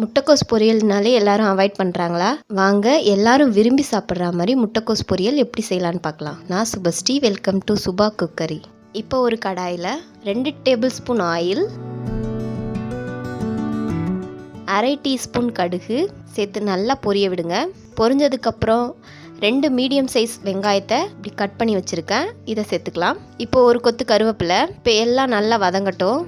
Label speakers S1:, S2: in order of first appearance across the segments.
S1: முட்டைக்கோஸ் பொரியல்னாலே எல்லாரும் அவாய்ட் பண்ணுறாங்களா? வாங்க எல்லாரும் விரும்பி சாப்பிட்ற மாதிரி முட்டைக்கோஸ் பொரியல் எப்படி செய்யலான்னு பார்க்கலாம். நான் Subhashree, welcome to Subha Cookery. இப்போ ஒரு கடாயில் 2 டேபிள் ஸ்பூன் ஆயில், 1/2 டீஸ்பூன் கடுகு சேர்த்து நல்லா பொரிய விடுங்க. பொரிஞ்சதுக்கப்புறம் 2 மீடியம் சைஸ் வெங்காயத்தை இப்படி கட் பண்ணி வச்சுருக்கேன், இதை சேர்த்துக்கலாம். இப்போ ஒரு கொத்து கருவேப்பிலை. இப்போ எல்லாம் நல்லா வதங்கட்டும்.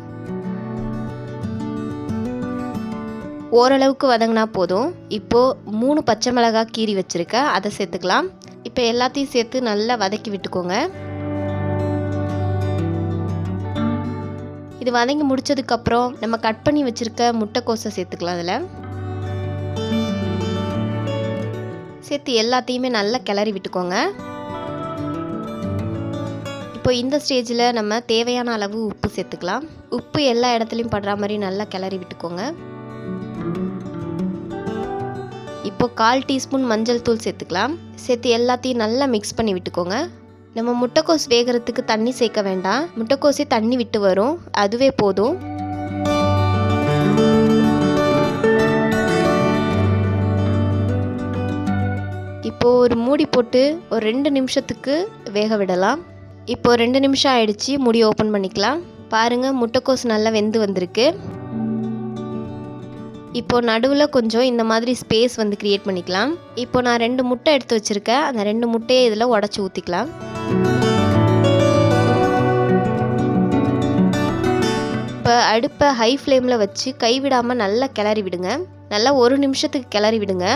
S1: ஓரளவுக்கு வதங்கினா போதும். இப்போது 3 பச்சை மிளகாய் கீறி வச்சுருக்கேன், அதை சேர்த்துக்கலாம். இப்போ எல்லாத்தையும் சேர்த்து நல்லா வதக்கி விட்டுக்கோங்க. இது வதங்கி முடிச்சதுக்கப்புறம் நம்ம கட் பண்ணி வச்சுருக்க முட்டைக்கோஸை சேர்த்துக்கலாம். அதில் சேர்த்து எல்லாத்தையுமே நல்லா கிளறி விட்டுக்கோங்க. இப்போ இந்த ஸ்டேஜில் நம்ம தேவையான அளவு உப்பு சேர்த்துக்கலாம். உப்பு எல்லா இடத்துலையும் படுற மாதிரி நல்லா கிளறி விட்டுக்கோங்க. இப்போ 1/4 டீஸ்பூன் மஞ்சள் தூள் சேர்த்துக்கலாம். சேர்த்து எல்லாத்தையும் நல்லா மிக்ஸ் பண்ணி விட்டுக்கோங்க. நம்ம முட்டைக்கோஸ் வேகிறதுக்கு தண்ணி சேர்க்க வேண்டாம், முட்டைக்கோஸே தண்ணி விட்டு வரும், அதுவே போதும். இப்போ ஒரு மூடி போட்டு ஒரு 2 நிமிஷத்துக்கு வேக விடலாம். இப்போ 2 நிமிஷம் ஆயிடுச்சு, மூடி ஓப்பன் பண்ணிக்கலாம். பாருங்கள், முட்டைக்கோஸ் நல்லா வெந்து வந்திருக்கு. இப்போ நடுவில் கொஞ்சம் இந்த மாதிரி ஸ்பேஸ் கிரியேட் பண்ணிக்கலாம். இப்போ நான் 2 முட்டை எடுத்து வச்சுருக்கேன், அந்த 2 முட்டையை இதில் உடச்சி ஊற்றிக்கலாம். இப்போ அடுப்பை ஹை ஃப்ளேமில் வச்சு கைவிடாமல் நல்லா கிளறி விடுங்க. நல்லா 1 நிமிஷத்துக்கு கிளறி விடுங்க.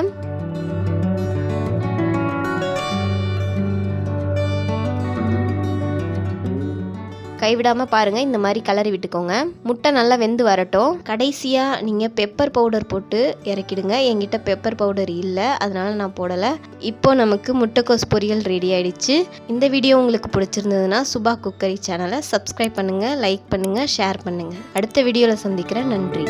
S1: கைவிடாமல் பாருங்கள், இந்த மாதிரி கிளறி விட்டுக்கோங்க. முட்டை நல்லா வெந்து வரட்டும். கடைசியாக நீங்கள் பெப்பர் பவுடர் போட்டு இறக்கிடுங்க. என்கிட்ட பெப்பர் பவுடர் இல்லை, அதனால் நான் போடலை. இப்போ நமக்கு முட்டைக்கோஸ் பொரியல் ரெடி ஆயிடுச்சு. இந்த வீடியோ உங்களுக்கு பிடிச்சிருந்ததுன்னா சுபா குக்கரி சேனலை சப்ஸ்கிரைப் பண்ணுங்கள், லைக் பண்ணுங்கள், ஷேர் பண்ணுங்கள். அடுத்த வீடியோவில் சந்திக்கிறேன். நன்றி.